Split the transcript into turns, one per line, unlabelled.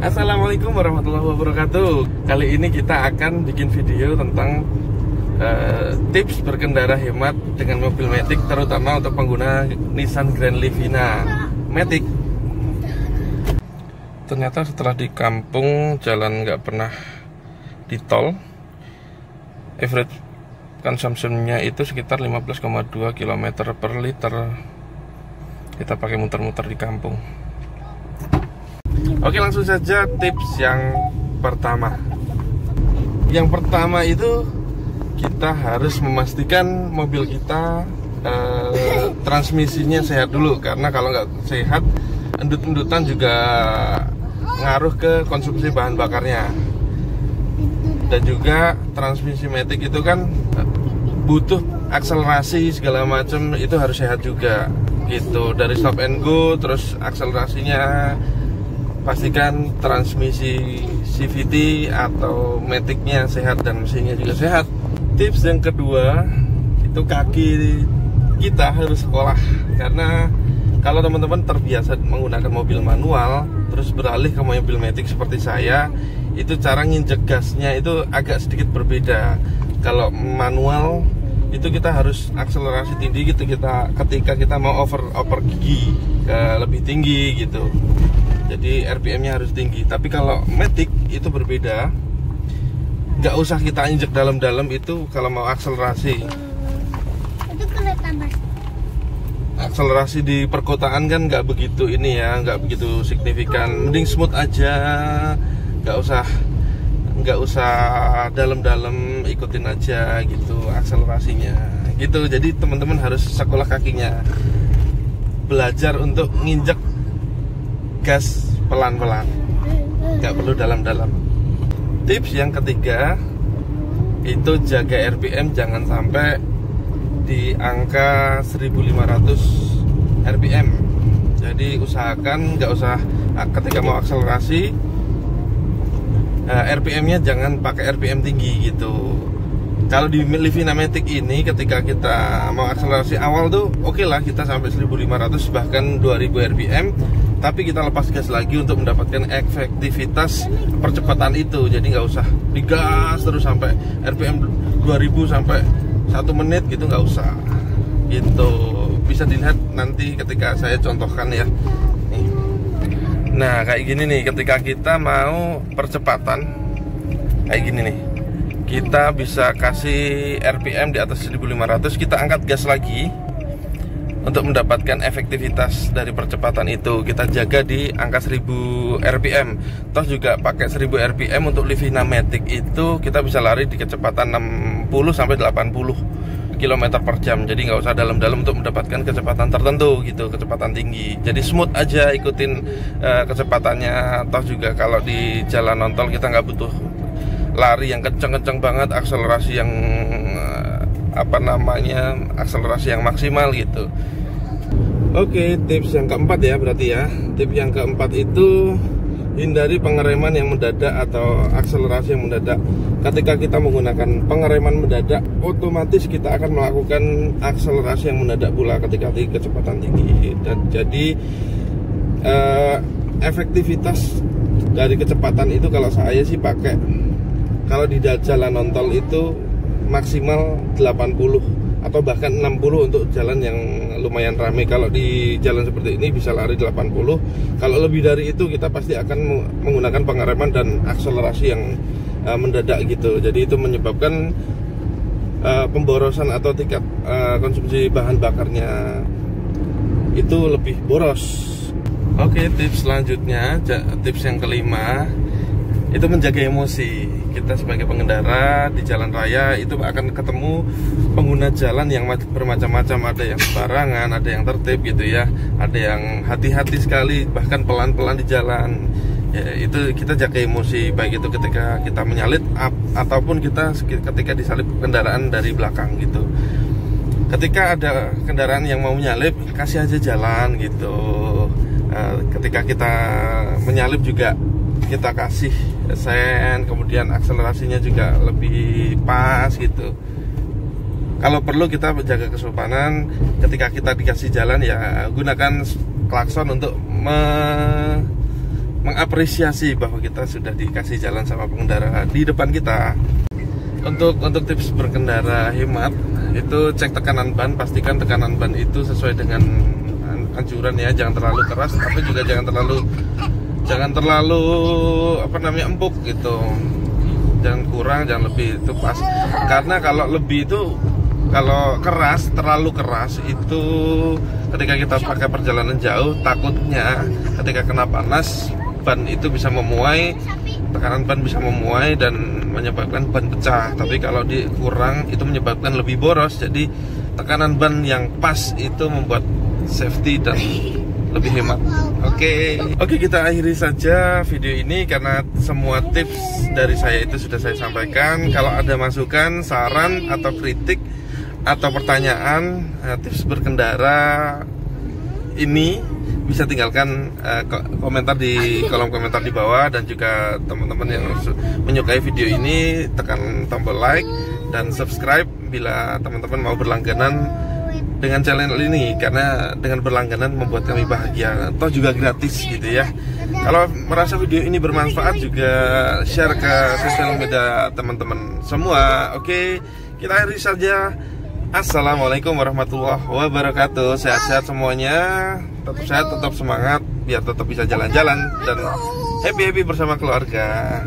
Assalamualaikum warahmatullahi wabarakatuh. Kali ini kita akan bikin video tentang tips berkendara hemat dengan mobil Matic, terutama untuk pengguna Nissan Grand Livina Matic. Ternyata setelah di kampung jalan nggak pernah di tol, average consumption-nya itu sekitar 15,2 km per liter. Kita pakai muter-muter di kampung. Oke, langsung saja tips yang pertama. Yang pertama itu kita harus memastikan mobil kita transmisinya sehat dulu, karena kalau nggak sehat, endut-endutan juga ngaruh ke konsumsi bahan bakarnya. Dan juga transmisi Matic itu kan butuh akselerasi segala macam, itu harus sehat juga gitu. Dari stop and go, terus akselerasinya pastikan transmisi CVT atau Matic-nya sehat dan mesinnya juga sehat. Tips yang kedua itu kaki kita harus sekolah, karena kalau teman-teman terbiasa menggunakan mobil manual terus beralih ke mobil Matic seperti saya, itu cara nginjek gasnya itu agak sedikit berbeda. Kalau manual itu kita harus akselerasi tinggi gitu, ketika kita mau over gigi ke lebih tinggi gitu. Jadi RPM-nya harus tinggi. Tapi kalau Matic itu berbeda, nggak usah kita injek dalam-dalam itu kalau mau akselerasi.
Itu kelihatan mas.
Akselerasi di perkotaan kan nggak begitu ini ya, nggak begitu signifikan. Mending smooth aja, nggak usah dalam-dalam, ikutin aja gitu akselerasinya. Gitu. Jadi teman-teman harus sekolah kakinya, belajar untuk nginjek gas pelan-pelan, nggak perlu dalam-dalam. Tips yang ketiga itu jaga RPM, jangan sampai di angka 1500 RPM. Jadi usahakan nggak usah ketika mau akselerasi RPM-nya jangan pakai RPM tinggi gitu. Kalau di Livina Matic ini ketika kita mau akselerasi awal tuh oke lah, kita sampai 1500 bahkan 2000 RPM, tapi kita lepas gas lagi untuk mendapatkan efektivitas percepatan itu. Jadi nggak usah digas terus sampai RPM 2000 sampai 1 menit gitu, nggak usah gitu. Bisa dilihat nanti ketika saya contohkan ya. Nah kayak gini nih, ketika kita mau percepatan kayak gini nih, kita bisa kasih RPM di atas 1500, kita angkat gas lagi untuk mendapatkan efektivitas dari percepatan itu. Kita jaga di angka 1000 RPM. Toh juga pakai 1000 RPM untuk Livina Matic itu kita bisa lari di kecepatan 60 sampai 80 km per jam. Jadi nggak usah dalam-dalam untuk mendapatkan kecepatan tertentu gitu, kecepatan tinggi. Jadi smooth aja ikutin kecepatannya. Toh juga kalau di jalan non tol kita nggak butuh lari yang kenceng-kenceng banget, akselerasi yang akselerasi yang maksimal gitu. Oke, tips yang keempat ya berarti ya. Tips yang keempat itu hindari pengereman yang mendadak atau akselerasi yang mendadak. Ketika kita menggunakan pengereman mendadak, otomatis kita akan melakukan akselerasi yang mendadak pula ketika di kecepatan tinggi. Dan jadi efektivitas dari kecepatan itu kalau saya sih pakai, kalau di jalan non tol itu maksimal 80 atau bahkan 60 untuk jalan yang lumayan ramai. Kalau di jalan seperti ini bisa lari 80. Kalau lebih dari itu kita pasti akan menggunakan pengereman dan akselerasi yang mendadak gitu. Jadi itu menyebabkan pemborosan atau tingkat konsumsi bahan bakarnya itu lebih boros. Oke, tips selanjutnya, tips yang kelima itu menjaga emosi. Kita sebagai pengendara di jalan raya itu akan ketemu pengguna jalan yang bermacam-macam. Ada yang sembarangan, ada yang tertib gitu ya, ada yang hati-hati sekali, bahkan pelan-pelan di jalan ya. Itu kita jaga emosi, baik itu ketika kita menyalip ataupun ketika disalip kendaraan dari belakang gitu. Ketika ada kendaraan yang mau menyalip, kasih aja jalan gitu. Ketika kita menyalip juga kita kasih sen, kemudian akselerasinya juga lebih pas gitu. Kalau perlu kita menjaga kesopanan, ketika kita dikasih jalan ya gunakan klakson untuk mengapresiasi bahwa kita sudah dikasih jalan sama pengendara di depan kita. Untuk tips berkendara hemat itu cek tekanan ban, pastikan tekanan ban itu sesuai dengan anjuran ya, jangan terlalu keras tapi juga jangan terlalu empuk gitu, jangan kurang jangan lebih, itu pas. Karena kalau lebih itu, kalau terlalu keras itu ketika kita pakai perjalanan jauh, takutnya ketika kena panas ban itu bisa memuai, tekanan ban bisa memuai dan menyebabkan ban pecah. Tapi kalau kurang itu menyebabkan lebih boros. Jadi tekanan ban yang pas itu membuat safety dan lebih hemat. Oke, kita akhiri saja video ini karena semua tips dari saya itu sudah saya sampaikan. Kalau ada masukan, saran atau kritik atau pertanyaan tips berkendara ini, bisa tinggalkan komentar di kolom komentar di bawah. Dan juga teman-teman yang menyukai video ini, tekan tombol like dan subscribe bila teman-teman mau berlangganan dengan channel ini, karena dengan berlangganan membuat kami bahagia, toh juga gratis gitu ya. Kalau merasa video ini bermanfaat, juga share ke sosial media teman-teman semua. Oke, kita akhiri saja. Assalamualaikum warahmatullahi wabarakatuh. Sehat-sehat semuanya, tetap sehat, tetap semangat, biar tetap bisa jalan-jalan dan happy-happy bersama keluarga.